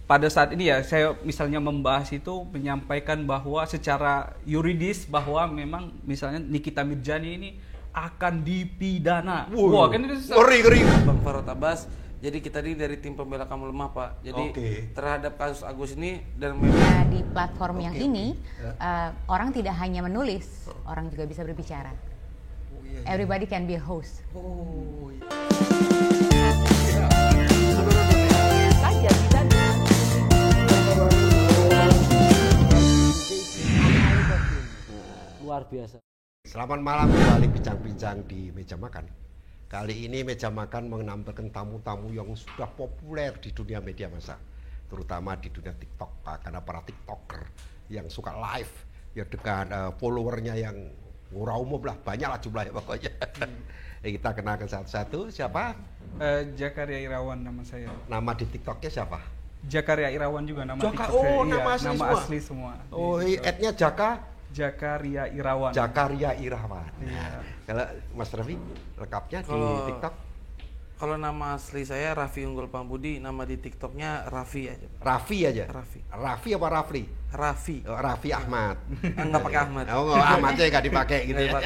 pada saat ini ya saya misalnya membahas itu menyampaikan bahwa secara yuridis bahwa memang misalnya Nikita Mirzani ini akan dipidana. Wah, kan itu ngeri. Bang Farod Abbas. Jadi kita ini dari tim pembela kaum lemah, Pak. Jadi terhadap kasus Agus ini dan nah, di platform yang ini orang tidak hanya menulis, orang juga bisa berbicara. Everybody can be a host. luar biasa. Selamat malam, kembali bincang-bincang di meja makan. Kali ini meja makan menampilkan tamu-tamu yang sudah populer di dunia media massa, terutama di dunia TikTok, karena para TikToker yang suka live ya dengan followernya yang murah umum lah, banyak lah jumlahnya pokoknya. Kita kenalkan satu-satu. Siapa? Jakaria Irawan nama saya. Nama di TikToknya siapa? Jakaria Irawan juga nama TikTok Oh, saya. nama asli nama semua. Asli semua. Oh, @-nya Jakaria Irawan. Jakaria Irawan. Iya. Nah, kalau Mas Raffi lekapnya di TikTok? Kalau nama asli saya Raffi Unggul Pambudi, nama di TikToknya Raffi aja. Raffi aja. Raffi. Raffi apa Rafli? Raffi. Oh, Raffi Ahmad. Enggak pakai Ahmad. Oh, Ahmadnya nggak dipakai gitu ya. Nggak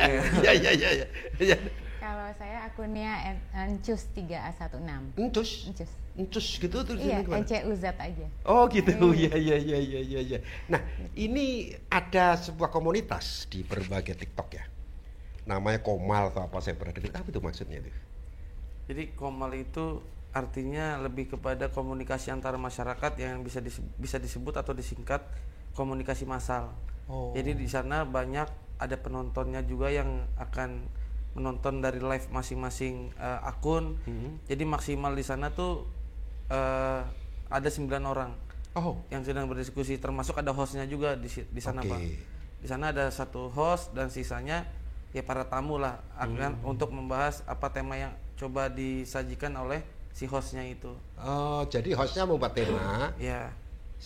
dipakai. Iya. Kalau saya akunnya Encus3A16. Encus gitu tuh. Iya, NCUZ aja. Oh gitu. Iya. Nah, ini ada sebuah komunitas di berbagai TikTok ya. Namanya Komal atau apa, saya pernah dengar. Apa itu maksudnya itu? Jadi Komal itu artinya lebih kepada komunikasi antara masyarakat yang bisa disebut atau disingkat komunikasi massal. Oh. Jadi di sana banyak ada penontonnya juga yang akan menonton dari live masing-masing akun. Jadi maksimal di sana tuh ada 9 orang yang sedang berdiskusi, termasuk ada hostnya juga di sana, Pak. Di sana ada satu host dan sisanya ya para tamu lah akan untuk membahas apa tema yang coba disajikan oleh si hostnya itu. Oh, jadi hostnya membuat tema. Ya.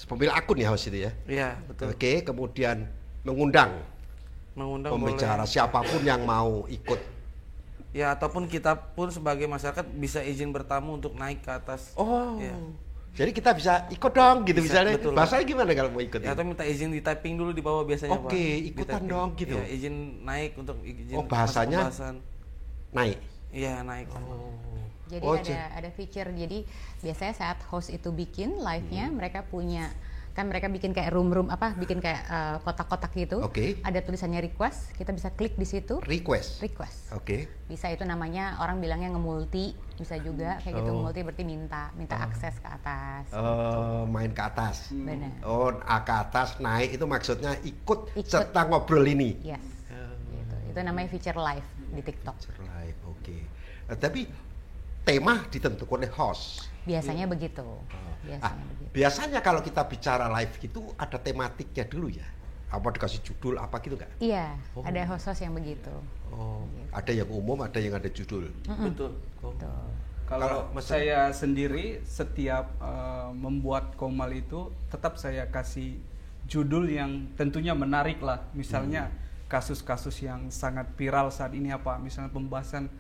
Pemilik akun ya host itu ya? Iya, betul. Oke, kemudian mengundang pembicara boleh. siapapun yang mau ikut. Ya, ataupun kita pun sebagai masyarakat bisa izin bertamu untuk naik ke atas. Oh. Ya. Jadi kita bisa ikut dong gitu Bisa, misalnya. betul. Bahasanya gimana kalau mau ikut? Ya, atau minta izin di typing dulu di bawah biasanya, Pak. Oke, ikutan Di-typing. dong gitu. Ya, izin naik untuk izin bahasanya masuk pembahasan. naik. Iya, naik. Jadi Oh, ada feature, jadi biasanya saat host itu bikin live-nya, mereka punya, kan mereka bikin kayak room bikin kayak kotak-kotak gitu. Oke. Ada tulisannya request, kita bisa klik di situ. Request. Oke. Bisa itu namanya, orang bilangnya nge-multi, bisa juga kayak gitu. Multi berarti minta akses ke atas. Main ke atas. Benar. Oh, ke atas naik itu maksudnya ikut serta ngobrol ini. Yes. Gitu. Itu namanya feature live di TikTok. Live, oke. Tapi tema ditentukan oleh host. Biasanya begitu. Biasanya kalau kita bicara live gitu ada tematiknya dulu ya. Apa dikasih judul apa gitu nggak? Iya, ada host-host yang begitu. Oh, ada yang umum, ada yang ada judul. Betul. Kalau saya sendiri setiap membuat Komal itu tetap saya kasih judul yang tentunya menarik lah. Misalnya kasus-kasus yang sangat viral saat ini apa? Misalnya pembahasan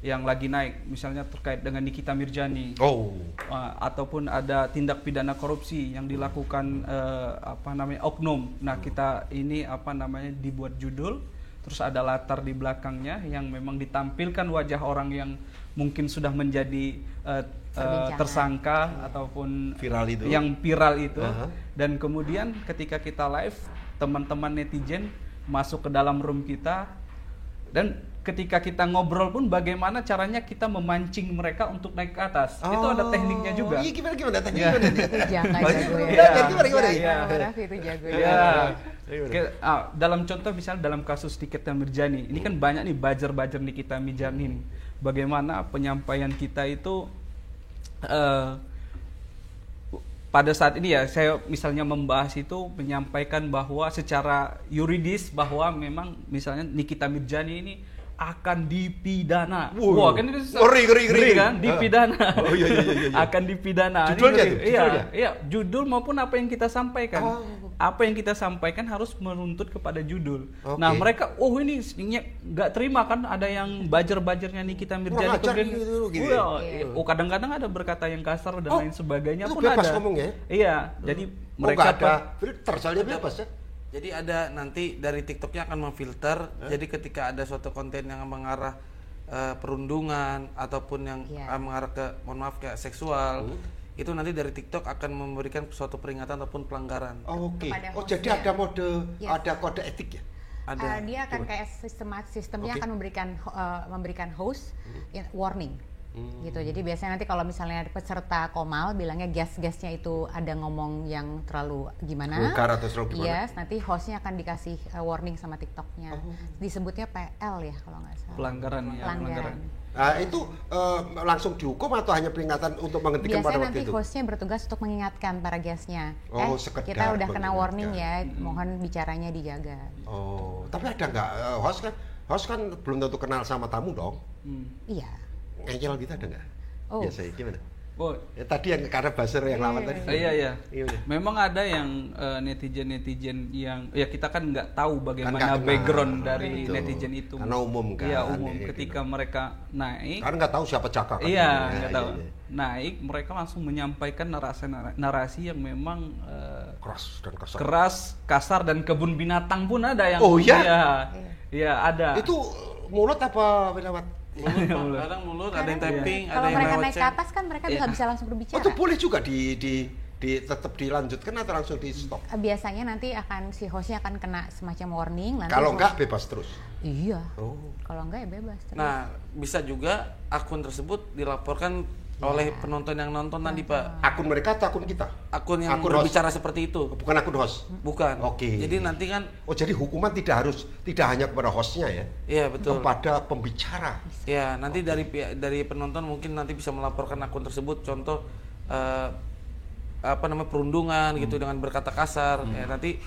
yang lagi naik, misalnya terkait dengan Nikita Mirzani. Ataupun ada tindak pidana korupsi yang dilakukan oknum. Nah, kita ini dibuat judul, terus ada latar di belakangnya yang memang ditampilkan wajah orang yang mungkin sudah menjadi tersangka ataupun viral itu. Yang viral itu. Dan kemudian ketika kita live, teman-teman netizen masuk ke dalam room kita, dan ketika kita ngobrol pun bagaimana caranya kita memancing mereka untuk naik ke atas. Itu ada tekniknya juga. Iya, gimana tekniknya? Itu jago ya. Gimana? Raffi itu jago ya. Dalam contoh misalnya dalam kasus Nikita Mirzani, ini kan banyak nih buzzer Nikita Mirzani. Bagaimana penyampaian kita itu pada saat ini ya saya misalnya membahas itu menyampaikan bahwa secara yuridis bahwa memang misalnya Nikita Mirzani ini akan dipidana. Wah, Wah, kan itu ngeri kan, dipidana. Oh iya. Akan dipidana. Judulnya Ini tuh, ngeri. judulnya? Iya, judul maupun apa yang kita sampaikan. Oh. Apa yang kita sampaikan harus menuntut kepada judul. Oke. Nah, mereka ini nggak terima kan, ada yang bajer-bajernya Nikita Mirjani ajar kemudian gitu. kadang-kadang ada berkata yang kasar dan lain sebagainya itu pun bebas ada. ngomong ya? Iya, jadi Mereka mereka ada filter, soalnya bebas ya. Jadi ada nanti dari TikToknya akan memfilter. Jadi ketika ada suatu konten yang mengarah perundungan ataupun yang mengarah ke, mohon maaf, kayak seksual, itu nanti dari TikTok akan memberikan suatu peringatan ataupun pelanggaran. Oke. Kepada Oh, jadi hostnya. ada mode, Yes. ada kode etik ya? Ada. Dia akan kayak sistemnya Oke. akan memberikan host warning. Gitu. Jadi biasanya nanti kalau misalnya peserta komal bilangnya guest-guestnya itu ada ngomong yang terlalu gimana, Vulgar atau terlalu gimana? yes, nanti hostnya akan dikasih warning sama TikToknya. Disebutnya PL ya kalau nggak salah. pelanggaran ya, pelanggaran. Nah, itu langsung dihukum atau hanya peringatan untuk menghentikan pada Biasanya waktu nanti itu? hostnya bertugas untuk mengingatkan para guestnya. Oh, sekedar kita udah kena mengingatkan. warning ya, mohon bicaranya dijaga. Oh, tapi ada nggak host kan belum tentu kenal sama tamu dong. Iya. Ngeyel gitu ada nggak? Oh. Biasanya gimana? Oh, Ya, tadi yang karena buzzer yang lawan tadi. iya. Iya. Memang ada yang netizen yang ya kita kan nggak tahu bagaimana nggak kenal. background dari Betul. netizen itu. Karena umum kan. Iya, umum. Iya, Ketika mereka naik, Karena nggak tahu siapa cakap. kan. iya, Iya, nggak iya, tahu. iya. Naik, mereka langsung menyampaikan narasi yang memang Keras dan kasar. keras, kasar dan kebun binatang pun ada yang. Oh, iya? Iya, ada. Itu mulut apa lewat? Mulut, kadang mulut, ada yang typing, ada Kalau yang mereka lewat naik ke chat. atas kan mereka Iya. nggak bisa langsung Oh, berbicara. itu boleh juga tetap dilanjutkan atau langsung di stop? Biasanya nanti si hostnya akan kena semacam warning. Nanti Kalau host- enggak bebas terus. Iya. Oh. Kalau enggak ya bebas. terus. Nah, bisa juga akun tersebut dilaporkan oleh penonton yang nonton tadi, Pak. Akun mereka atau akun kita? Akun yang Akun berbicara seperti itu. Bukan akun host. Bukan. Oke. Jadi nanti kan, Oh, jadi hukuman tidak hanya kepada hostnya ya, iya betul. kepada pembicara. Ya, nanti dari penonton mungkin nanti bisa melaporkan akun tersebut, contoh perundungan gitu dengan berkata kasar. Ya, nanti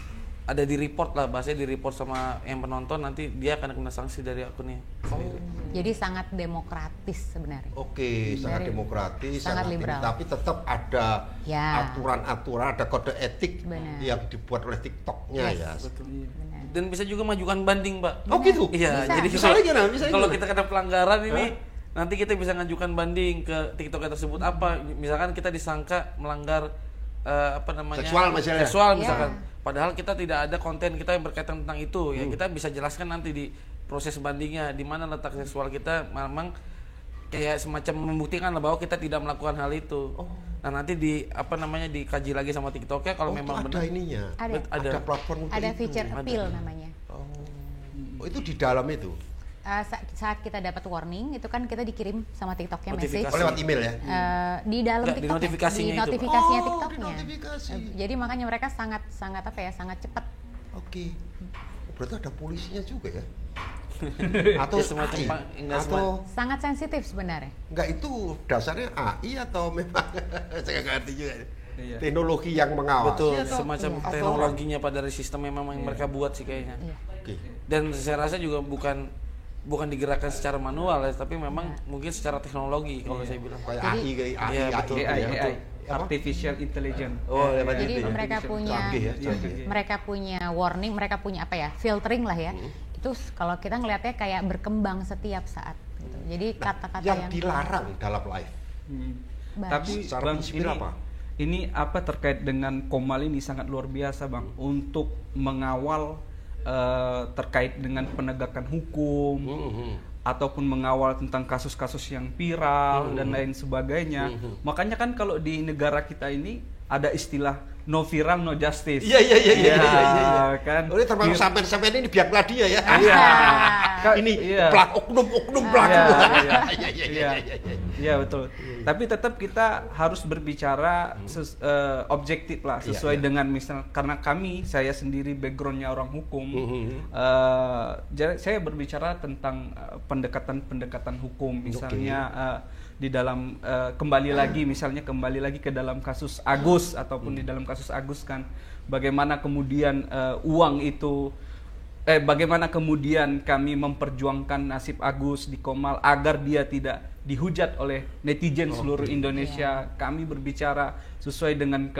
ada di report lah, bahasanya di report sama yang penonton, nanti dia akan kena sanksi dari akunnya. Jadi sangat demokratis sebenarnya. Oke, sangat Dari- demokratis, sangat sangat liberal. tapi tetap ada Ya. aturan-aturan, ada kode etik Benar. yang dibuat oleh TikToknya Yes. ya. Benar. Dan bisa juga majukan banding, Pak. Oh gitu? Iya, Bisa. jadi Misalnya gimana? Misalnya kalau gimana? kita kena pelanggaran ini, nanti kita bisa ngajukan banding ke TikTok tersebut. Apa? Misalkan kita disangka melanggar Seksual misalnya. seksual Ya. misalkan. Padahal kita tidak ada konten kita yang berkaitan tentang itu. Ya kita bisa jelaskan nanti di proses bandingnya di mana letak seksual kita memang kayak semacam membuktikan lah bahwa kita tidak melakukan hal itu. Nah, nanti dikaji lagi sama TikToknya kalau Oh, itu memang ada benar. ininya. Ada. Ada platform untuk Ada itu. feature appeal namanya. Oh, itu di dalam itu. Saat kita dapat warning itu kan kita dikirim sama TikToknya Notifikasi. message. Oh, lewat email ya. Di dalam Enggak, di TikToknya, notifikasinya di itu, Pak. notifikasinya Oh, di TikToknya. notifikasi. Jadi makanya mereka sangat sangat cepat. Oke. Berarti ada polisinya juga ya? Atau Ya, semacam AI? enggak Atau Sangat sensitif sebenarnya. enggak, itu dasarnya AI atau memang saya nggak ngerti juga. Iya. Teknologi yang mengawasi. Betul, atau- semacam atau- teknologinya pada dari sistem memang yang mereka buat sih kayaknya. Iya. Oke. Dan saya rasa juga bukan digerakkan secara manual ya, tapi memang mungkin secara teknologi kalau saya bilang. Kayak Jadi- AI, kayak AI, Iya, betul. AI, ya. AI, Apa? artificial intelligence. Oh, lewat Jadi itu ya. mereka punya Canggih ya, Iya, canggih. mereka punya warning, mereka punya apa ya, filtering lah ya. Itu kalau kita ngelihatnya kayak berkembang setiap saat. Gitu. Jadi kata-kata Yang yang dilarang dalam live. Baik. Tapi Secara Bang, prinsipil apa? ini apa terkait dengan Komal ini sangat luar biasa, Bang, untuk mengawal terkait dengan penegakan hukum ataupun mengawal tentang kasus-kasus yang viral dan lain sebagainya. Makanya kan kalau di negara kita ini ada istilah no viral no justice. Iya. Kan. Oh, ini termasuk sampai ini biarlah dia ya. Iya. Ini Iya. oknum pelaku. Iya. Iya, betul. Tapi tetap kita harus berbicara objektif lah, sesuai Iya. dengan misal karena saya sendiri backgroundnya orang hukum. Jadi saya berbicara tentang pendekatan hukum, misalnya di dalam kembali lagi ke dalam kasus Agus ataupun di dalam kasus Agus kan, bagaimana kemudian uang itu bagaimana kemudian kami memperjuangkan nasib Agus di Komal agar dia tidak dihujat oleh netizen seluruh Indonesia. Kami berbicara sesuai dengan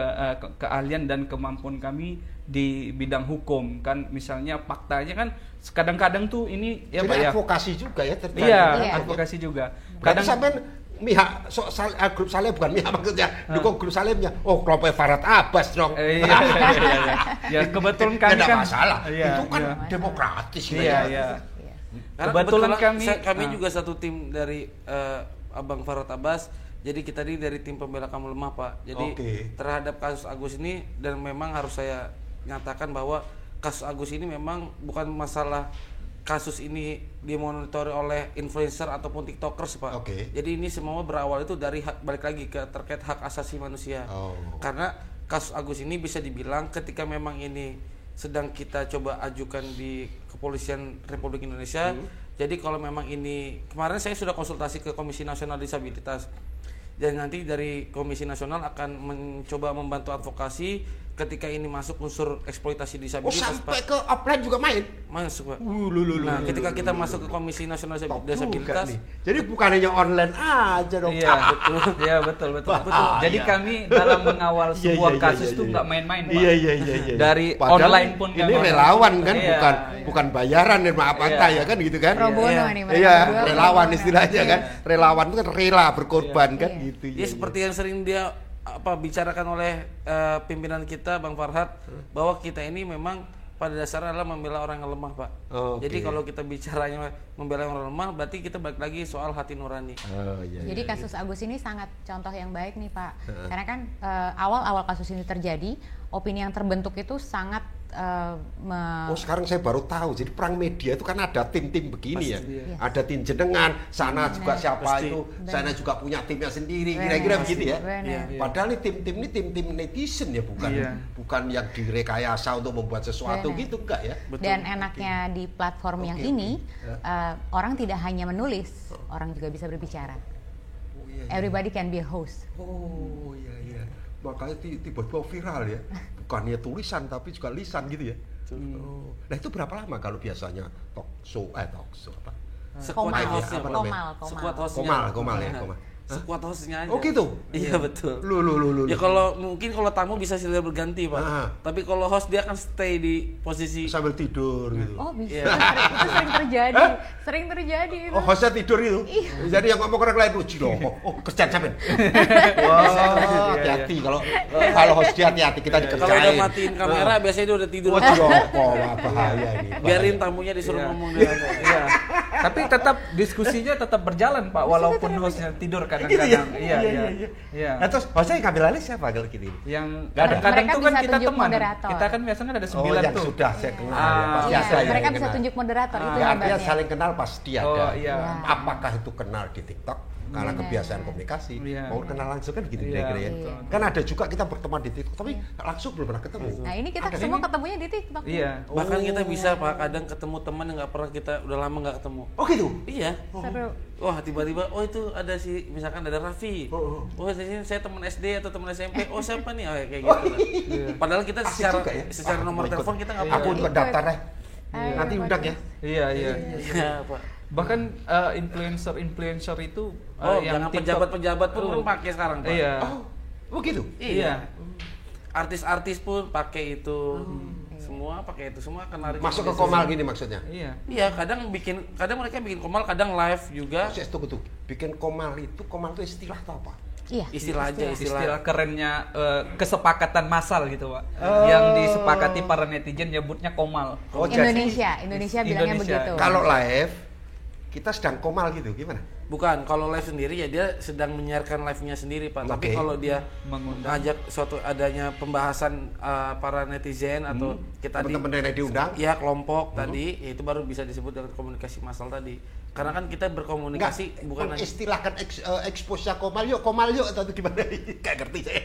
keahlian dan kemampuan kami di bidang hukum kan, misalnya faktanya kan kadang-kadang tuh ini ya Jadi Pak ya. advokasi juga ya terkait. Iya, Iya. advokasi juga. Kadang sampai mihak grup Saleh bukan mihak maksudnya dukung grup Salehnya. Oh, kelompok Farhad Abbas dong. Iya. Ya kebetulan kami Tidak kan masalah. Iya, Itu kan iya. demokratis gitu Iya, ya. iya. Karena Kebetulan kami juga satu tim dari Abang Farhad Abbas. Jadi kita ini dari tim pembela kaum lemah, Pak. Jadi Oke. terhadap kasus Agus ini, dan memang harus saya nyatakan bahwa kasus Agus ini memang bukan masalah kasus ini dimonitori oleh influencer ataupun tiktokers, Pak. Oke. Jadi ini semua berawal itu dari balik lagi ke terkait hak asasi manusia. Oh. Karena kasus Agus ini bisa dibilang ketika memang ini sedang kita coba ajukan di Kepolisian Republik Indonesia. Jadi kalau memang ini, kemarin saya sudah konsultasi ke Komisi Nasional Disabilitas, dan nanti dari Komisi Nasional akan mencoba membantu advokasi ketika ini masuk unsur eksploitasi Oh, disabilitas, sampai Pak. ke offline juga main. Masuk, Pak. Lu. Nah, ketika kita masuk ke Komisi Nasional Top juga Disabilitas, nih. Jadi bukan hanya online aja dong. Iya, betul. Iya, betul. Bahaya. Jadi kami dalam mengawal Iya, sebuah iya, kasus iya, itu iya. nggak main-main, Pak. Iya. Dari Padahal online pun ini kami- relawan kan, Iya, iya. bukan bayaran dan maaf Iya. ya kan gitu kan. Pro bono Iya. nih mereka Iya, berdua, relawan pro bono. istilahnya kan. Relawan itu kan rela berkorban kan Iya. gitu. ya seperti yang sering dia bicarakan oleh pimpinan kita Bang Farhad, bahwa kita ini memang pada dasarnya adalah membela orang yang lemah, Pak. Oke. Jadi kalau kita bicaranya membela orang lemah, berarti kita balik lagi soal hati nurani. Oh, iya. Jadi kasus Agus ini sangat contoh yang baik nih Pak. Karena kan awal-awal kasus ini terjadi, opini yang terbentuk itu sangat Oh, sekarang saya baru tahu. Jadi perang media itu kan ada tim-tim begini ya. iya. Ada tim jenengan, sana juga siapa Pasti. itu, sana juga punya timnya sendiri. Benar. Kira-kira begitu ya. Benar. Iya. Padahal ini tim netizen ya, bukan Iya. bukan yang direkayasa untuk membuat sesuatu Benar. gitu enggak ya. Dan enaknya di platform yang Oke, ini, oke. orang tidak hanya menulis, orang juga bisa berbicara. Oh, iya, iya. Everybody can be a host. Oh iya. Makanya tiba-tiba viral ya. Bukannya tulisan tapi juga lisan gitu ya. Oh. Nah itu berapa lama kalau biasanya talk show apa? Sekuat Komal, hostnya, Pak. komal. Sekuat hostnya. Komal ya, komal. Sekuat hostnya aja. Oh gitu? Iya, betul. Lu. Ya kalau mungkin kalau tamu bisa silih berganti, Pak. Ah. Tapi kalau host dia akan stay di posisi Sambil tidur gitu. Oh bisa, Iya. itu sering terjadi, sering terjadi itu. Oh, hostnya tidur itu. Jadi yang ngomong orang lain uji loh. Oh, kerjaan sampean. Wah, hati-hati kalau host dia hati-hati kita kalau udah dikerjain. matiin kamera biasanya dia udah tidur. Oh, rokok, wah, bahaya ini. Biarin tamunya disuruh Iya. ngomong dia. Iya. Tapi tetap diskusinya tetap berjalan, Pak, walaupun hostnya tidur kadang-kadang. Iya. Nah, terus hostnya yang ngambil alih siapa kalau gini? Yang Nggak ada. kadang-kadang Mereka tuh kan bisa kita tunjuk teman. moderator. Kita kan biasanya ada Oh, 9 yang tuh. sudah saya kenal Ah, ya, pasti Iya, ada ya mereka yang bisa kenal. tunjuk moderator itu Ya, artinya hebatnya. saling kenal pasti ada. Oh, iya. Apakah itu kenal di TikTok karena Benar. kebiasaan komunikasi, Iya. mau kenal langsung kan gitu Iya, kira-kira ya. betul. Kan ada juga kita berteman di TikTok tapi langsung belum pernah ketemu. Nah ini kita Ada semua ini? ketemunya di TikTok. Iya. Bahkan kita bisa, Pak, kadang ketemu teman yang nggak pernah kita udah lama nggak ketemu. Oh gitu. Iya. Seru. Wah, tiba-tiba itu ada si, misalkan ada Raffi. Oh. Saya teman SD atau teman SMP. Oh, siapa nih? Oh, kayak gitu lah. Padahal kita Asik secara juga ya. secara Wah, nomor mau ikut. telepon kita nggak Aku pernah. ikut daftar ya. Ayo, Nanti Pak. undang ya. Iya. Iya, Pak. Bahkan influencer itu Oh, yang jangan TikTok- pejabat-pejabat pun Oh. orang pakai sekarang, Pak. Iya. Oh gitu. Iya. Artis-artis pun pakai itu. Semua pakai itu, semua akan lari. Masuk ke media komal sosial. gini maksudnya. Iya. Iya, kadang mereka bikin komal, kadang live juga. Saya tunggu tuh. Bikin komal itu istilah atau apa? Iya. Istilah aja, Istilah kerennya kesepakatan massal gitu, Pak. Yang disepakati para netizen nyebutnya komal. Oh, jadi Indonesia bilangnya Indonesia. begitu. kalau live kita sedang komal gitu gimana? Bukan, kalau live sendiri ya dia sedang menyiarkan live-nya sendiri, Pak. Tapi Oke. kalau dia Mengundang. ngajak suatu adanya pembahasan para netizen atau kita Teman-teman yang diundang. ya kelompok tadi, ya itu baru bisa disebut dengan komunikasi massal tadi. Karena kan kita berkomunikasi bukan hanya istilahkan expose-nya Komal yuk atau gimana? Gak ngerti saya.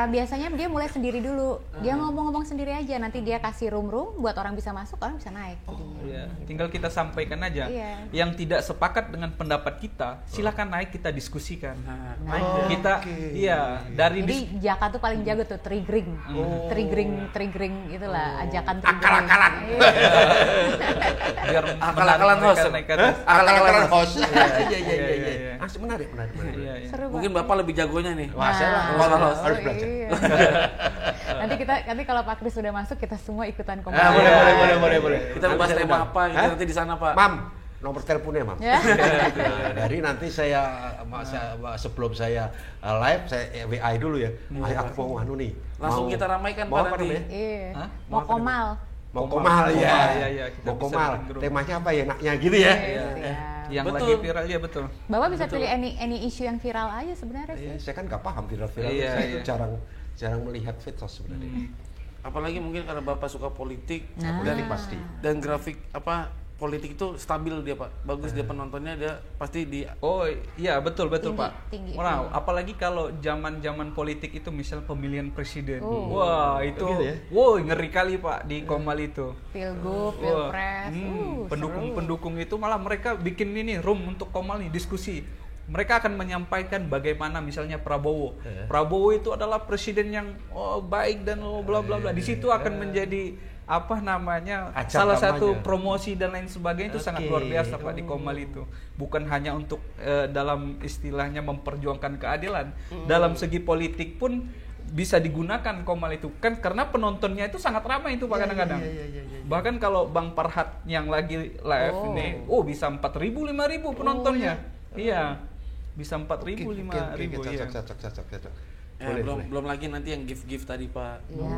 Biasanya dia mulai sendiri dulu. Dia ngomong-ngomong sendiri aja. Nanti dia kasih room buat orang bisa masuk, orang bisa naik. Iya, tinggal kita sampaikan aja. Iya. Yang tidak sepakat dengan pendapat kita, silakan naik kita diskusikan. Kita iya, dari Jadi Jaka tuh paling jago tuh triggering. Triggering itulah ajakan triggering. Akal-akalan. biar Akal-akalan menarik host. mereka naik ke atas. Akal-akalan host. Iya. Asik, menarik. Iya. Seru mungkin banget. Bapak lebih jagonya nih. Wah, saya lah. Harus belajar. Iya. nanti kalau Pak Kris sudah masuk kita semua ikutan komal. Boleh. Kita bahas tema apa gitu nanti di sana, Pak. Mam, nomor teleponnya, Mam. Ya. Dari nanti sebelum saya live, saya WA dulu ya. Aku mau nih. Langsung kita ramaikan, mau Pak, apa nanti. namanya? Iya. Hah? Mau komal. Mau komal ya. Iya, kita Mau bisa komal. bikin grup. Temanya apa ya enaknya gitu ya? Iya. Yang Betul. lagi viral ya betul. Bapak bisa pilih any isu yang viral aja sebenarnya Iya, sih. saya kan nggak paham viral-viral. Iya, Saya iya. jarang melihat medsos sebenarnya. Apalagi mungkin karena Bapak suka politik Udah nih pasti. dan grafik politik itu stabil dia, Pak. Bagus dia penontonnya, dia pasti di Oh iya betul Tinggi, Pak. tinggi. Wow, apalagi kalau zaman politik itu misal pemilihan presiden. Oh. Wah itu, Gitu ya? wow ngeri kali Pak di Komal itu. Pilgub, Wah, pilpres. pendukung-pendukung itu malah mereka bikin ini room untuk Komal nih diskusi. Mereka akan menyampaikan bagaimana misalnya Prabowo. Prabowo itu adalah presiden yang baik dan bla bla bla. Di situ akan menjadi Ajang salah satu kampanye. promosi dan lain sebagainya itu sangat luar biasa Pak di Komal itu. Bukan hanya untuk dalam istilahnya memperjuangkan keadilan, dalam segi politik pun bisa digunakan Komal itu kan karena penontonnya itu sangat ramai itu Pak kadang-kadang. Bahkan kalau Bang Parhat yang lagi live ini, bisa 4.000 5.000 penontonnya. Iya. Bisa 4.000 5.000 ya. Cocok. Ya, belum lagi nanti yang gift tadi, Pak. Ya.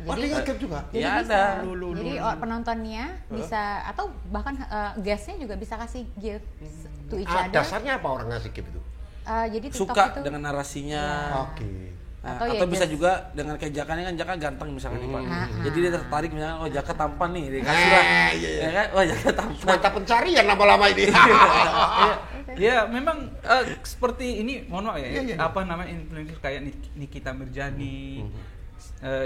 Jadi ngegap juga. Ya bisa. ada. Jadi penontonnya bisa atau bahkan guestnya juga bisa kasih gift to each other. Dasarnya apa orang ngasih gift itu? Jadi TikTok Suka itu dengan narasinya. Oke. Nah, Atau atau ya bisa just- juga dengan kayak Jakanya kan Jaka ganteng misalkan nih, Pak. Jadi dia tertarik misalkan Jaka tampan nih, dikasih lah. Iya. Ya kan? Jaka tampan. Mata pencarian lama-lama ini. Ya memang seperti ini mohon maaf ya, Iya. apa namanya influencer kayak Nikita Mirjani.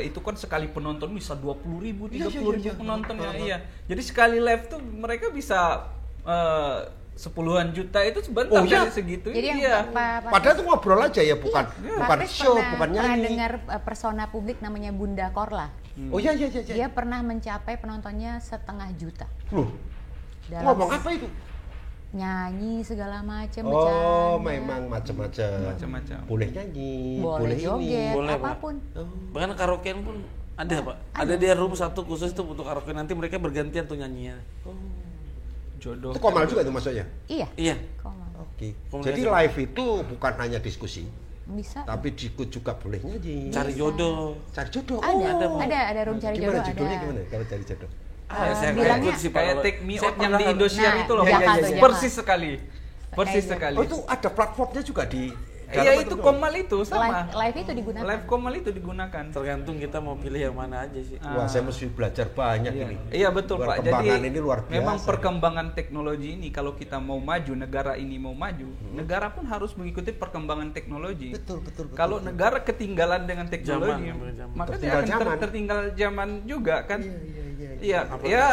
Itu kan sekali penonton bisa 20.000, 30.000 penontonnya. Iya. Jadi sekali live tuh mereka bisa sepuluhan juta itu sebentar Oh, iya? dari segitu. Jadi yang iya. Padahal itu ngobrol aja ya, bukan Pak Kris show, pernah- bukan pernah nyanyi. dengar persona publik namanya Bunda Korla. Oh iya. Dia pernah mencapai penontonnya 1,5 juta. Loh, Dalam ngomong apa itu? nyanyi segala macam. Oh, bercanda. memang macam-macam. Macam-macam. Boleh nyanyi, boleh joget, Boleh, Pak. apapun. Bahkan karaokean pun ada, Pak. Ada dia room satu khusus tuh untuk karaoke, nanti mereka bergantian tuh nyanyinya. Jodoh. Itu Komal juga itu maksudnya? Iya. Iya. Komal. Oke. Komunikasi. Jadi live itu bukan hanya diskusi, Bisa. tapi ikut juga boleh nyanyi. Cari jodoh. Cari jodoh. Ada room cari Gimana jodoh judulnya ada. gimana kalau cari jodoh? Saya nggak bilangnya ikut sih, Pak. Kayak Kalau- Take Me saya Out yang pernah- di Indosiar Nah, itu loh. Jaka tuh, Jaka. Persis sekali. Persis Kayak sekali. Oh itu ada platformnya juga di. Iya itu Komal itu sama. Live itu digunakan. Live Komal itu digunakan. tergantung kita mau pilih yang mana aja sih. Wah, saya mesti belajar banyak Iya. ini. Iya betul Pak. Jadi Perkembangan ini luar biasa. memang perkembangan teknologi ini kalau kita mau maju, negara ini mau maju, negara pun harus mengikuti perkembangan teknologi. Betul. Kalau negara ketinggalan dengan teknologi, Zaman. maka dia Tertinggal akan zaman. tertinggal zaman juga kan. Iya, ya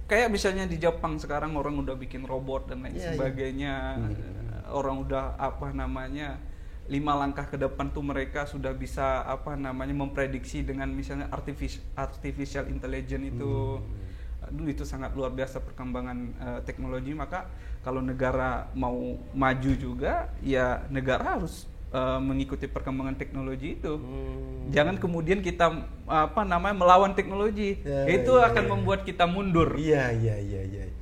kayak misalnya di Jepang sekarang orang udah bikin robot dan lain sebagainya. Orang udah 5 langkah ke depan tuh mereka sudah bisa memprediksi dengan misalnya artificial intelligence itu. Aduh itu sangat luar biasa perkembangan teknologi. Maka kalau negara mau maju juga ya negara harus mengikuti perkembangan teknologi itu. Jangan kemudian kita melawan teknologi. Itu akan membuat kita mundur. Iya.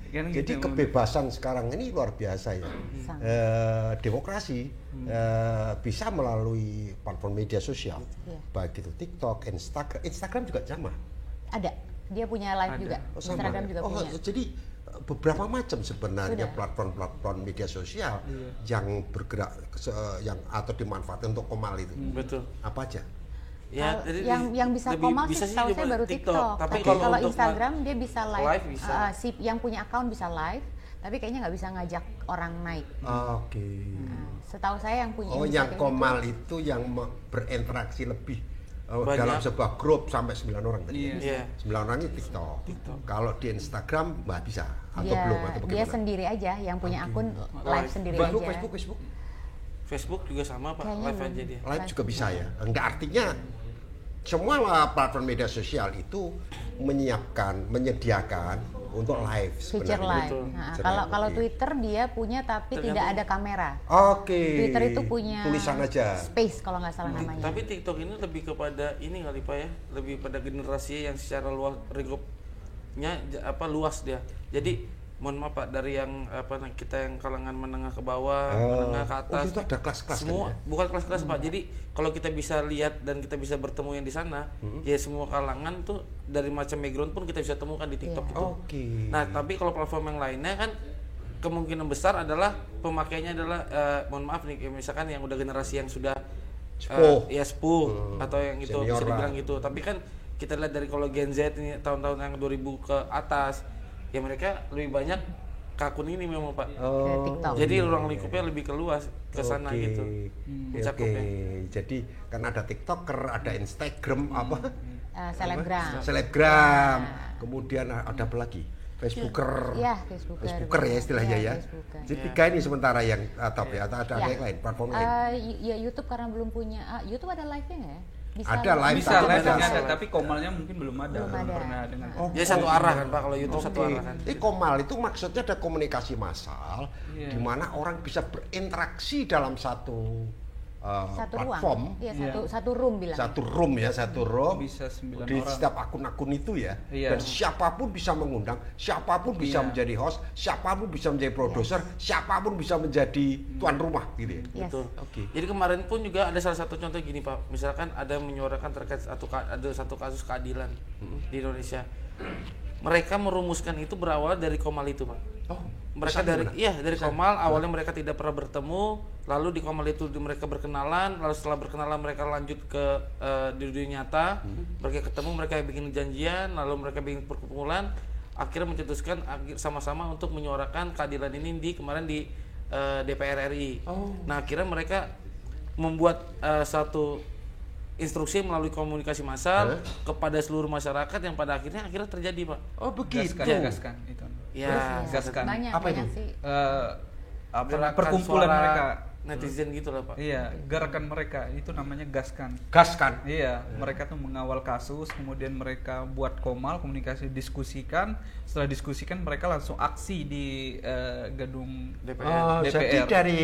Kan Jadi gitu. kebebasan sekarang ini luar biasa ya. Demokrasi bisa melalui platform media sosial, Iya. baik itu TikTok, Instagram juga sama. Ada. Dia punya live juga. Oh, sama. Instagram juga punya. Jadi beberapa macam sebenarnya Sudah. platform media sosial yang bergerak atau dimanfaatkan untuk Komal itu. Betul. Apa aja? Ya, jadi yang bisa lebih Komal bisa sih setahu saya coba baru TikTok. Tapi Tapi kalau untuk Instagram dia bisa live. live bisa. Si yang punya account bisa live. tapi kayaknya nggak bisa ngajak orang naik. Oke. Nah, setahu saya yang punya Oh, yang Instagram Komal itu yang berinteraksi lebih Banyak. dalam sebuah grup sampai 9 orang tadi. Iya. 9 orang itu TikTok. Kalau di Instagram nggak bisa atau belum atau dia bagaimana? sendiri aja yang punya akun live sendiri Facebook, aja. Facebook. Facebook juga sama Pak, Kayaknya live aja belum. dia. Live juga bisa ya. Enggak, artinya semua platform media sosial itu menyediakan untuk live Feature sebenarnya. live. Betul. Nah, Sebenarnya, kalau oke. Twitter dia punya tapi tidak ada kamera. Oke. Twitter itu punya tulisan aja. space kalau nggak salah namanya. Tapi TikTok ini lebih kepada ini kali Pak ya, lebih pada generasi yang secara luas lingkupnya luas dia. Jadi mohon maaf Pak, dari yang kita yang kalangan menengah ke bawah, menengah ke atas. itu ada kelas-kelas Semua kan ya? bukan kelas-kelas Pak. Jadi kalau kita bisa lihat dan kita bisa bertemu yang di sana, ya semua kalangan tuh dari macam background pun kita bisa temukan di TikTok itu. Oke. Nah, tapi kalau platform yang lainnya kan kemungkinan besar adalah pemakainya adalah mohon maaf nih, misalkan yang udah generasi yang sudah Sepuh. sepuh atau yang itu Senior bisa dibilang lah. gitu. Tapi kan kita lihat dari kalau Gen Z ini tahun-tahun yang 2000 ke atas, ya mereka lebih banyak ke akun ini memang Pak. Ke TikTok. Jadi ruang lingkupnya lebih keluas ke sana Oke. gitu. Oke. Mencakupnya. Jadi kan ada TikToker, ada Instagram apa? Selebgram. Selebgram. Kemudian ada apa lagi? Facebooker. Iya, Facebooker. Facebooker ya istilahnya ya. Facebooker. Jadi 3 ini sementara yang top ya, atau ada Ya. yang lain, platform lain. Ya YouTube karena belum punya. YouTube ada live-nya nggak ya? Ada live, Bisa tapi live-nya ada. ada, tapi Komalnya mungkin belum ada. Belum ada. Pernah dengan. Jadi satu arah kan Pak, kalau YouTube satu Oke. arah kan. Jadi Komal itu maksudnya ada komunikasi massal Iya. di mana orang bisa berinteraksi dalam satu satu platform, ruang. Iya, Iya. satu room bilang. satu room ya, satu room. Bisa 9 Di orang. setiap akun-akun itu ya. Iya. Dan siapapun bisa mengundang, siapapun bisa Iya. menjadi host, siapapun bisa menjadi produser, siapapun bisa menjadi tuan rumah gitu ya. Yes. Betul. Oke. Jadi kemarin pun juga ada salah satu contoh gini Pak. Misalkan ada menyuarakan terkait ada satu kasus keadilan di Indonesia. Mereka merumuskan itu berawal dari Komal itu Pak. Oh, Mereka bisa dari gimana? dari Komal awalnya mereka tidak pernah bertemu, lalu di Komal itu mereka berkenalan, lalu setelah berkenalan mereka lanjut ke di dunia nyata, mereka ketemu, mereka bikin janjian, lalu mereka bikin perkumpulan, akhirnya mencetuskan sama-sama untuk menyuarakan keadilan ini kemarin di DPR RI. Nah akhirnya mereka membuat satu instruksi melalui komunikasi massal kepada seluruh masyarakat yang pada akhirnya terjadi Pak. Oh, begitu. Gaskan itu. Ya, gaskan. Banyak, Apa banyak itu? sih. gerakan Perkumpulan suara mereka. netizen gitu lah Pak. Iya, gerakan mereka itu namanya Gaskan. Gaskan. Iya, mereka tuh mengawal kasus, kemudian mereka buat Komal, komunikasi, diskusikan. Setelah diskusikan mereka langsung aksi di gedung DPR. Oh, jadi DPR. dari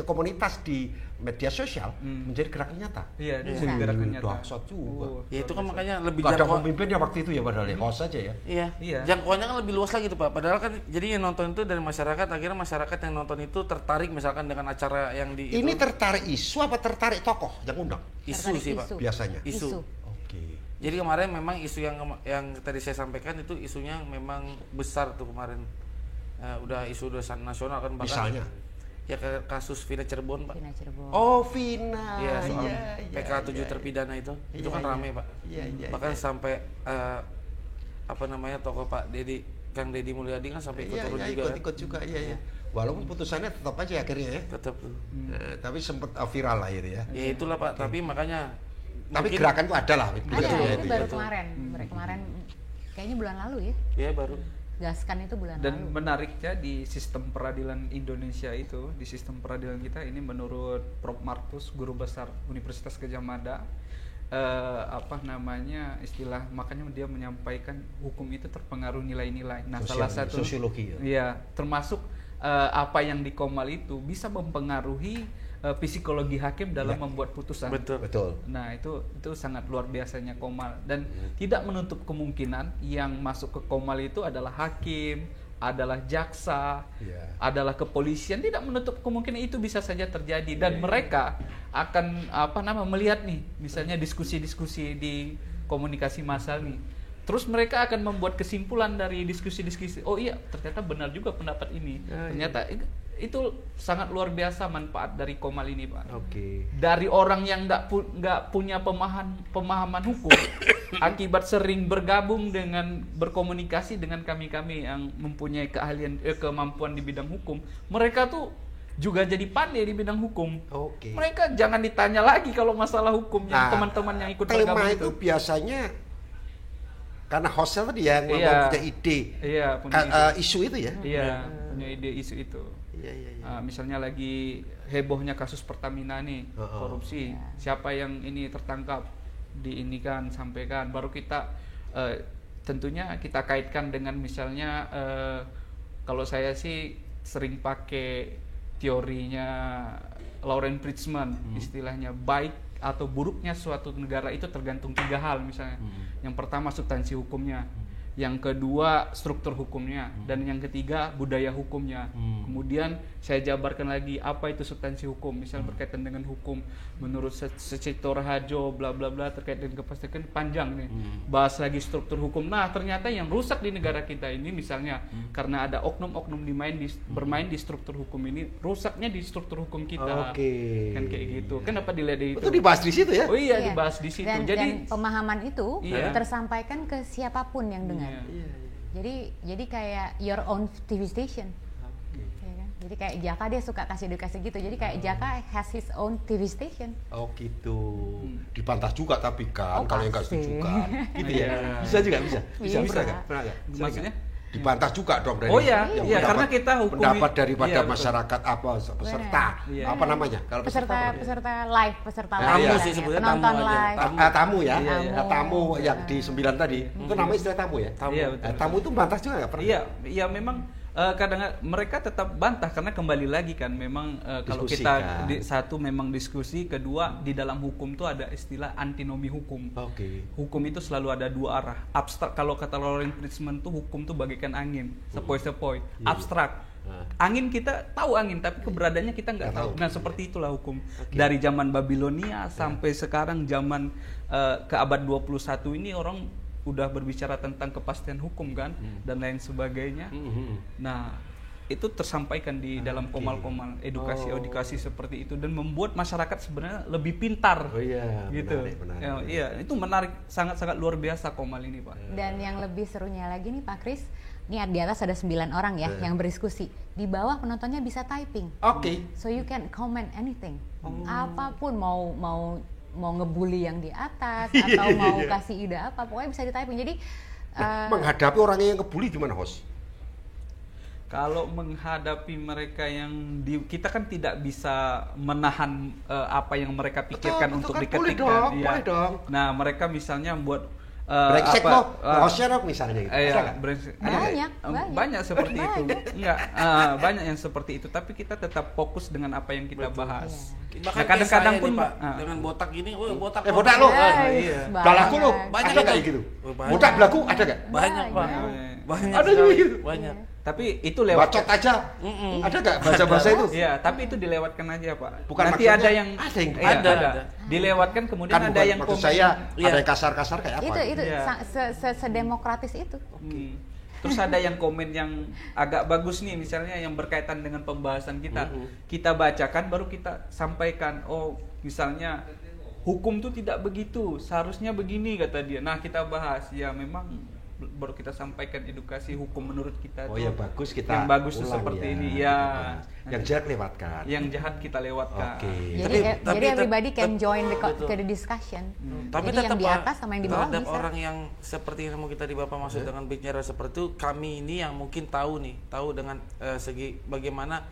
komunitas di media sosial menjadi gerakan nyata. Iya, Bisa. jadi gerakan nyata. Dahsyat juga. Oh, Ya itu kan makanya lebih Gak ada jangkau. pemimpinnya waktu itu ya padahal ya, host aja ya. Iya. Iya. Jangkauannya kan lebih luas lagi tuh Pak. Padahal kan jadi yang nonton itu dari masyarakat, akhirnya masyarakat yang nonton itu tertarik misalkan dengan acara yang di Ini itu, tertarik isu apa tertarik tokoh yang undang? isu Tertarik sih Pak. isu. Biasanya. Isu. Oke. Jadi kemarin memang isu yang tadi saya sampaikan itu isunya memang besar tuh kemarin. Udah isu nasional kan bahkan. Misalnya. Ya kasus Vina Cirebon Pak. Vina Cirebon. Oh, Vina. Iya soal Iya, PK 7 iya. terpidana itu Iya, kan iya. rame Pak. Iya, iya, Bahkan iya. sampai tokoh Pak Dedi, Kang Deddy Mulyadi kan sampai ikut Iya, turun iya, juga kan. ikut juga, iya, iya. Walaupun putusannya tetap aja akhirnya ya. Tetap tuh. Tapi sempat viral lah akhirnya ya. Ya itulah Pak, tapi makanya Tapi mungkin- gerakan itu ada lah. Ada, Betul ya, itu itu baru ya. kemarin. Kemarin kayaknya bulan lalu ya. ya baru. Gaskan itu bulan Dan lalu. menariknya di sistem peradilan Indonesia itu, di sistem peradilan kita ini menurut Prof. Markus, guru besar Universitas Gadjah Mada, istilah, makanya dia menyampaikan hukum itu terpengaruh nilai-nilai. Nah, salah satu sosiologi ya. Iya, termasuk apa yang di Komal itu bisa mempengaruhi psikologi hakim dalam Ya. membuat putusan. Betul. Betul. Nah, itu sangat luar biasanya Komal, dan tidak menutup kemungkinan yang masuk ke Komal itu adalah hakim, adalah jaksa, Iya. adalah kepolisian. Tidak menutup kemungkinan itu bisa saja terjadi, dan mereka akan melihat nih, misalnya diskusi-diskusi di komunikasi massal nih. Terus mereka akan membuat kesimpulan dari diskusi-diskusi. Oh iya, ternyata benar juga pendapat ini. Ternyata itu sangat luar biasa manfaat dari Komal ini, Pak. Oke. Dari orang yang nggak punya pemahaman hukum, akibat sering bergabung dengan berkomunikasi dengan kami yang mempunyai kemampuan di bidang hukum, mereka tuh juga jadi pandai di bidang hukum. Oke. Mereka jangan ditanya lagi kalau masalah hukum yang teman-teman yang ikut bergabung tema itu biasanya karena hostnya tadi yang punya ide, punya isu itu ya. Iya, punya ide isu itu. Iya. Misalnya lagi hebohnya kasus Pertamina nih, korupsi. Siapa yang ini tertangkap, diinikan, sampaikan. Baru kita tentunya kita kaitkan dengan misalnya kalau saya sih sering pakai teorinya Lawrence Bridgman, istilahnya baik atau buruknya suatu negara itu tergantung 3 hal misalnya. Yang pertama substansi hukumnya, yang kedua struktur hukumnya, dan yang ketiga budaya hukumnya. Kemudian saya jabarkan lagi apa itu substansi hukum, misalnya berkaitan dengan hukum menurut Sechitor Harjo bla bla bla terkait dengan kepastian, panjang nih. Bahas lagi struktur hukum. Nah, ternyata yang rusak di negara kita ini misalnya karena ada oknum-oknum bermain di struktur hukum ini, rusaknya di struktur hukum kita. Oke. Kan kayak gitu. Kenapa dilihat di itu? Itu dibahas di situ ya? Oh iya, dibahas di situ. Dan pemahaman itu Iya. tersampaikan ke siapapun yang dengar. Jadi kayak your own TV station. Ya kan? Jadi kayak Jaka dia suka kasih edukasi gitu. Jadi kayak Jaka has his own TV station. Oh gitu. Dibantah juga tapi kan kalau yang nggak pasti. setuju kan. Gitu ya. Bisa juga bisa. Bisa. Pernah nggak? Maksudnya? Dibantah juga dong dari Oh iya, yang iya, pendapat- karena kita hukumi- pendapat daripada iya, betul. masyarakat apa peserta Iya. apa namanya kalau Peserta live, peserta Tamu live. sih ya. sebutnya, Penonton tamu aja. live. tamu ya. Iya, iya. Nah, tamu yang di 9 tadi itu namanya istilah tamu ya. Tamu. Iya, betul. Tamu itu bantah juga nggak pernah. Iya memang kadang mereka tetap bantah karena kembali lagi kan memang kalau kita Diskusi, kan? satu memang diskusi, kedua di dalam hukum tuh ada istilah antinomi hukum. Oke. Hukum itu selalu ada 2 arah. Abstrak, kalau kata Lawrence Bridgman tuh hukum tuh bagaikan angin, sepoi-sepoi. Abstrak. Angin kita tahu angin, tapi keberadaannya kita nggak tahu. Nah seperti itulah hukum. Dari zaman Babilonia sampai sekarang zaman ke abad 21 ini orang udah berbicara tentang kepastian hukum kan dan lain sebagainya. Nah itu tersampaikan di dalam komal-komal edukasi seperti itu dan membuat masyarakat sebenarnya lebih pintar. Oh iya, gitu. menarik. Ya, iya, itu menarik, sangat-sangat luar biasa komal ini, Pak. Dan yang lebih serunya lagi nih Pak Kris, ini di atas ada 9 orang ya yang berdiskusi. Di bawah penontonnya bisa typing. Oke. So you can comment anything. Apapun mau ngebully yang di atas atau mau kasih ide apa, pokoknya bisa di typing. Jadi Menghadapi orangnya yang kebuli gimana, host? Kalau menghadapi mereka yang kita kan tidak bisa menahan apa yang mereka pikirkan Betul, untuk kan? diketikkan. Boleh dong. Nah, mereka misalnya buat Brengsek lo, hostnya lo misalnya gitu. Ada nggak? Banyak seperti itu. Banyak. Enggak, banyak yang seperti itu, tapi kita tetap fokus dengan apa yang kita bahas. Bahkan Nah, kadang-kadang kayak pun saya nih, Pak, Pak, dengan botak ini, botak. Botak lo. iya. Belaku lo. Banyak Ada nggak tuh. gitu? Banyak. Botak belaku ada nggak? Banyak, Pak. Banyak. Ada juga gitu. Banyak. Tapi itu lewat Bacot aja. Ada nggak bahasa-bahasa itu? Iya, tapi itu dilewatkan aja, Pak. Bukan Nanti maksudnya ada yang ada. ada. Dilewatkan kemudian Kan ada bukan yang maksud komen. saya Iya. ada yang kasar-kasar kayak apa? itu Iya. sedemokratis itu. Terus ada yang komen yang agak bagus nih, misalnya yang berkaitan dengan pembahasan kita. Kita bacakan baru kita sampaikan. Oh, misalnya hukum tuh tidak begitu, seharusnya begini kata dia. Nah, kita bahas. Ya memang baru kita sampaikan edukasi hukum menurut kita. Oh tuh ya bagus kita. yang bagus tuh ulang seperti ya, ini. kita Ya. bahas. Yang jahat lewatkan. Yang jahat kita lewatkan. Oke. Jadi everybody can join betul. ke the discussion. Tapi Jadi tetap yang di Pak, atas sama yang di bawah terhadap bisa. orang yang seperti yang mau kita di Bapak maksud dengan bicara seperti itu, kami ini yang mungkin tahu dengan segi bagaimana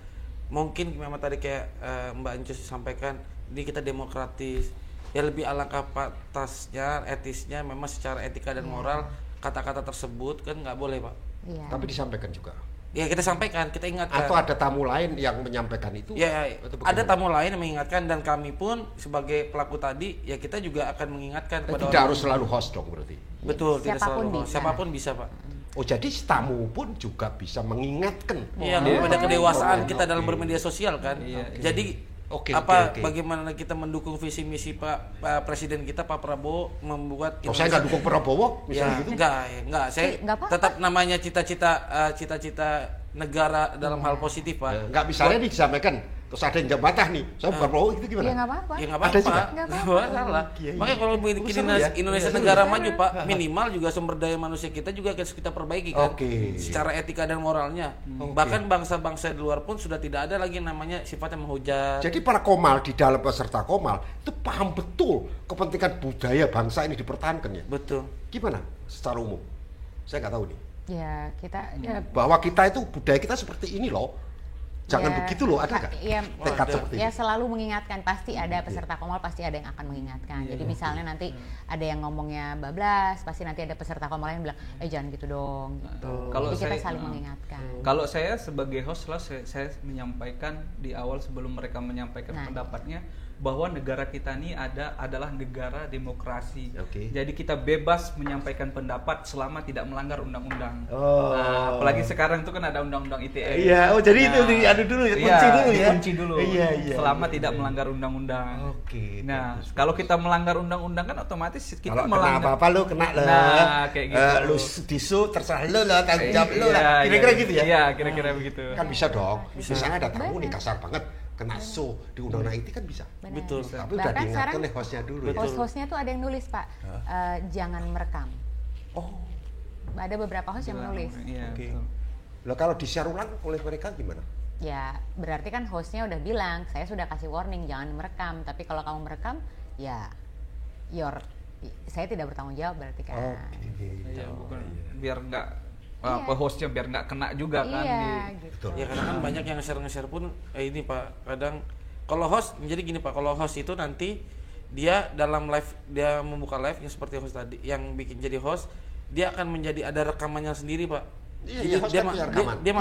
mungkin memang tadi kayak Mbak Encus sampaikan, ini kita demokratis. Ya lebih alangkah patasnya, etisnya memang secara etika dan moral kata-kata tersebut kan nggak boleh, Pak. Iya. Tapi disampaikan juga. Ya kita sampaikan, kita ingatkan. Atau ada tamu lain yang menyampaikan itu? Ya, Atau ada bagaimana? tamu lain yang mengingatkan dan kami pun sebagai pelaku tadi ya kita juga akan mengingatkan kepada Tidak harus selalu host dong berarti. Betul, tidak Siapapun selalu. bisa. Siapapun bisa, Pak. Oh jadi tamu pun juga bisa mengingatkan. Iya, Iya. pada kedewasaan Oke. kita dalam bermedia sosial kan. Iya. Jadi Oke, apa oke. bagaimana kita mendukung visi misi Pak Presiden kita Pak Prabowo membuat Oh, saya nggak dukung Prabowo ya, misalnya gitu. enggak. Saya Nggak apa-apa. tetap namanya cita-cita negara dalam hal positif, Pak. Nggak misalnya disampaikan, terus ada yang jambatan nih, saya bukan pro itu Ya gimana? nggak apa-apa. Ya nggak Ada apa-apa, juga? Nggak nggak apa-apa. masalah. Iya, iya. Makanya kalau bikin Seru ya? Indonesia Seru negara ya? maju, Pak, minimal juga sumber daya manusia kita juga harus kita perbaiki kan, Oke. secara etika dan moralnya. Oke. Bahkan bangsa-bangsa di luar pun sudah tidak ada lagi namanya sifatnya menghujat. Jadi para komal di dalam peserta komal itu paham betul kepentingan budaya bangsa ini dipertahankan ya. Betul. Gimana secara umum? Saya nggak tahu nih. Ya kita ya, Bahwa kita itu budaya kita seperti ini loh. Jangan ya, begitu loh, ada nggak? Ya, Tekad ada. seperti ya ini. selalu mengingatkan, pasti ada peserta komal, pasti ada yang akan mengingatkan. Jadi misalnya nanti ada yang ngomongnya bablas, pasti nanti ada peserta komal yang bilang, jangan gitu dong. Gitu. Kalau Jadi kita saya- saling mengingatkan. Kalau saya sebagai host lah, saya menyampaikan di awal sebelum mereka menyampaikan Nah. pendapatnya bahwa negara kita ini adalah negara demokrasi. Oke. Jadi kita bebas menyampaikan pendapat selama tidak melanggar undang-undang. Oh. Nah, apalagi sekarang itu kan ada undang-undang ITE. Iya, oh jadi itu diadu dulu ya, kunci dulu ya. Kunci dulu. Iya, iya. Selama iya, tidak iya. melanggar undang-undang. Oke. Nah, bagus. kalau kita melanggar undang-undang kan otomatis kita Kalau kena melanggar. apa-apa lu kena lah. Nah, kayak gitu. Lu disu terserah lu lah, tanggung jawab lu Iya, lah. Kira-kira iya. gitu ya? Iya, kira-kira begitu. Kan bisa dong. Misalnya ada tamu nih Banyak. kasar banget, kena su di undang-undang IT kan bisa. Benar. Betul. Tapi udah Bahkan diingatkan sekarang oleh hostnya dulu ya. host-hostnya tuh ada yang nulis, Pak, jangan merekam. Oh, Ada beberapa host yang menulis. Iya, oke. betul. Lah kalau di-share ulang oleh mereka gimana? Ya berarti kan hostnya udah bilang, saya sudah kasih warning jangan merekam. Tapi kalau kamu merekam, ya saya tidak bertanggung jawab berarti kan. Iya, bukan biar nggak Iya. hostnya biar nggak kena juga kan. Iya, gitu. Betul. Ya karena kan banyak yang nge-share pun ini Pak, kadang kalau host jadi gini Pak, kalau host itu nanti dia dalam live, dia membuka live yang seperti host tadi yang bikin jadi host, dia akan menjadi ada rekamannya sendiri Pak. Iya, Jadi iya, host dia, kan punya rekaman. dia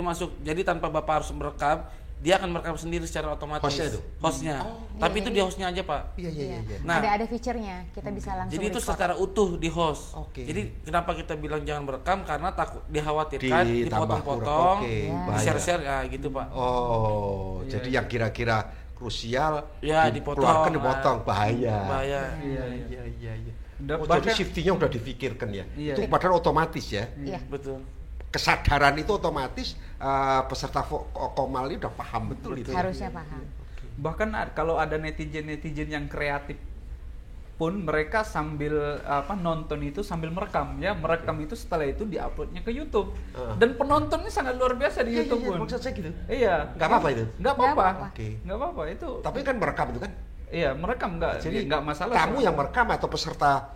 masuk, jadi tanpa Bapak harus merekam, dia akan merekam sendiri secara otomatis. Hostnya itu? Hostnya. Tapi itu Iya, di hostnya aja Pak. Iya, iya, iya. Iya. iya. Nah. ada fiturnya, kita bisa langsung Jadi itu record. secara utuh di host. Oke. Jadi kenapa kita bilang jangan merekam, karena takut dikhawatirkan Ditambah dipotong-potong, kurang. Oke, Ya. bahaya. share-share ya gitu Pak. Oh, Iya, jadi iya. yang kira-kira krusial Ya, dikeluarkan dipotong. dipotong, bahaya. Bahaya. Iya, Iya, iya, iya. Dan Oh, jadi bahkan- safety-nya udah difikirkan ya. Iya. Itu padahal otomatis ya. Iya. Betul. Kesadaran itu otomatis peserta komal ini udah paham betul itu. Harusnya paham. Bahkan kalau ada netizen yang kreatif pun mereka sambil nonton itu sambil merekam ya, merekam itu setelah itu diuploadnya ke YouTube. Dan penontonnya sangat luar biasa di Iya, YouTube iya, pun. maksud saya gitu. Iya. Nggak apa-apa itu? Nggak apa-apa. Nggak apa-apa. Oke. Nggak apa-apa itu. Tapi kan merekam itu kan. Iya, merekam Jadi nggak masalah. tamu yang merekam atau peserta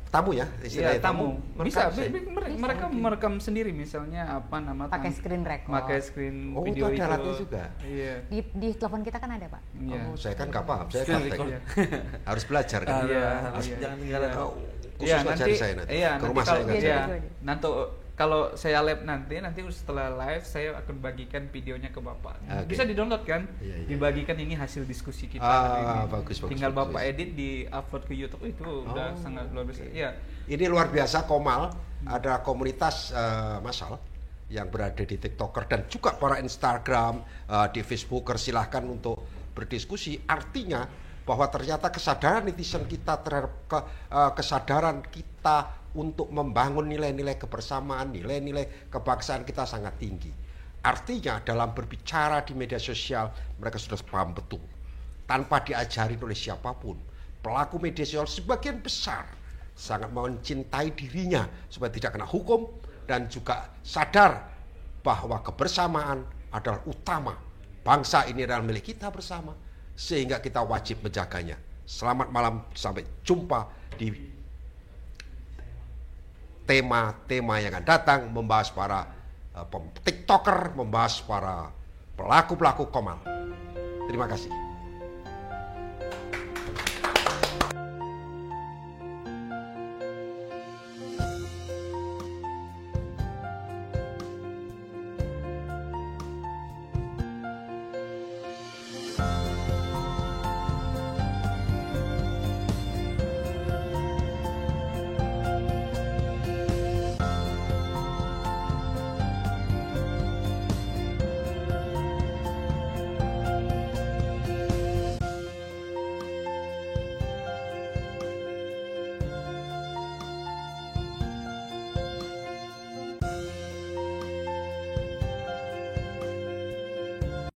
tamu ya Iya, istilahnya tamu. Bisa, merekam sih. mereka merekam sendiri misalnya apa nama Pakai screen record. pakai screen Oh, video itu ada alatnya juga? Iya. Di telepon kita kan ada, Pak. Iya. Oh, saya kan nggak paham, saya Screen praktek. record. Harus belajar kan. Iya, harus iya. jangan tinggalan. Oh, khusus Iya, ngajari saya nanti. Iya, Ke nanti rumah saya kalau, ngajari. iya, Iya. nanti kalau saya live nanti setelah live saya akan bagikan videonya ke Bapak. Oke. Bisa di-download kan? Iya, iya. Dibagikan ini hasil diskusi kita Ah, hari ini. bagus, bagus, Tinggal bagus. Bapak edit di-upload ke YouTube itu udah sangat luar biasa. Iya. Ini luar biasa Komal, ada komunitas massal yang berada di TikToker dan juga para Instagram, di Facebooker, silahkan untuk berdiskusi. Artinya bahwa ternyata kesadaran netizen kita terhadap kesadaran kita untuk membangun nilai-nilai kebersamaan, nilai-nilai kebangsaan kita sangat tinggi. Artinya dalam berbicara di media sosial mereka sudah paham betul tanpa diajari oleh siapapun. Pelaku media sosial sebagian besar sangat mencintai dirinya supaya tidak kena hukum dan juga sadar bahwa kebersamaan adalah utama. Bangsa ini adalah milik kita bersama sehingga kita wajib menjaganya. Selamat malam, sampai jumpa di tema-tema yang akan datang, membahas para TikToker, membahas para pelaku-pelaku komal. Terima kasih.